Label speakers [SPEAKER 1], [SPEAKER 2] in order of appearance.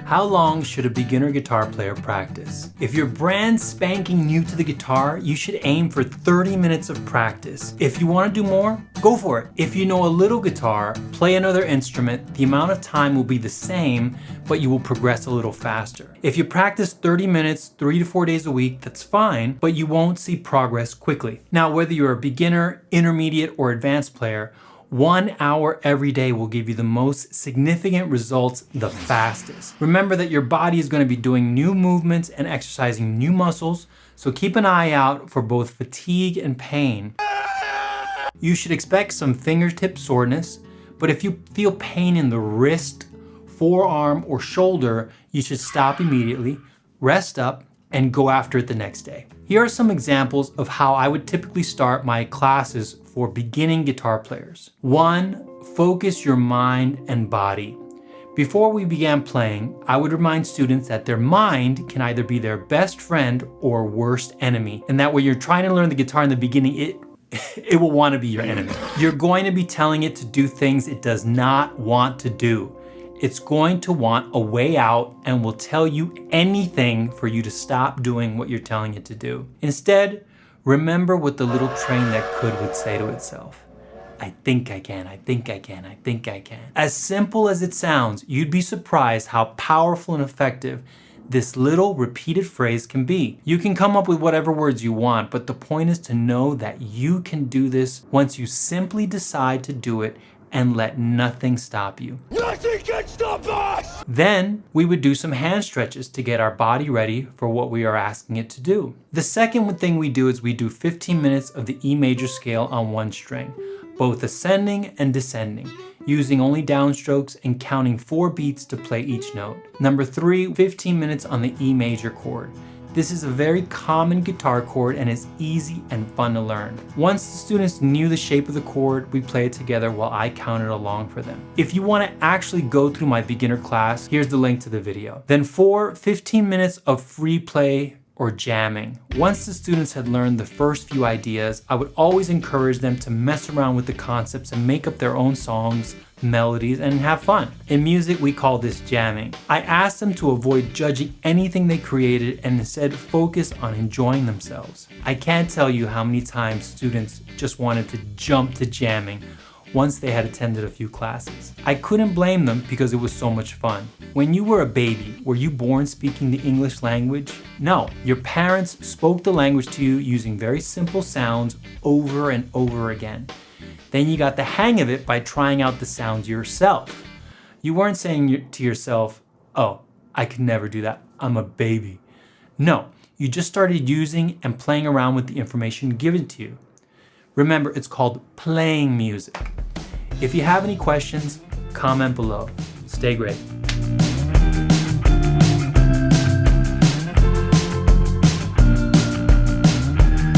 [SPEAKER 1] How long should a beginner guitar player practice? If you're brand spanking new to the guitar, you should aim for 30 minutes of practice. If you want to do more, go for it. If you know a little guitar, play another instrument, the amount of time will be the same, but you will progress a little faster. If you practice 30 minutes, 3 to 4 days a week, that's fine, but you won't see progress quickly. Now, whether you're a beginner, intermediate, or advanced player, 1 hour every day will give you the most significant results the fastest. Remember that your body is going to be doing new movements and exercising new muscles, so keep an eye out for both fatigue and pain. You should expect some fingertip soreness, but if you feel pain in the wrist, forearm, or shoulder, you should stop immediately, rest up, and go after it the next day. Here are some examples of how I would typically start my classes for beginning guitar players. 1. Focus your mind and body. Before we began playing, I would remind students that their mind can either be their best friend or worst enemy, and that when you're trying to learn the guitar in the beginning, it will want to be your enemy. You're going to be telling it to do things it does not want to do. It's going to want a way out and will tell you anything for you to stop doing what you're telling it to do. Instead, remember what the little train that could would say to itself. I think I can, I think I can, I think I can. As simple as it sounds, you'd be surprised how powerful and effective this little repeated phrase can be. You can come up with whatever words you want, but the point is to know that you can do this once you simply decide to do it and let nothing stop you. Nothing can stop us! Then we would do some hand stretches to get our body ready for what we are asking it to do. The second thing we do is we do 15 minutes of the E major scale on one string, both ascending and descending, using only downstrokes and counting 4 beats to play each note. Number 3, 15 minutes on the E major chord. This is a very common guitar chord and is easy and fun to learn. Once the students knew the shape of the chord, we played together while I counted along for them. If you want to actually go through my beginner class, here's the link to the video. Then 4, 15 minutes of free play or jamming. Once the students had learned the first few ideas, I would always encourage them to mess around with the concepts and make up their own songs, melodies, and have fun. In music, we call this jamming. I asked them to avoid judging anything they created and instead focus on enjoying themselves. I can't tell you how many times students just wanted to jump to jamming once they had attended a few classes. I couldn't blame them because it was so much fun. When you were a baby, were you born speaking the English language? No, your parents spoke the language to you using very simple sounds over and over again. Then you got the hang of it by trying out the sounds yourself. You weren't saying to yourself, oh, I could never do that, I'm a baby. No, you just started using and playing around with the information given to you. Remember, it's called playing music. If you have any questions, comment below. Stay great.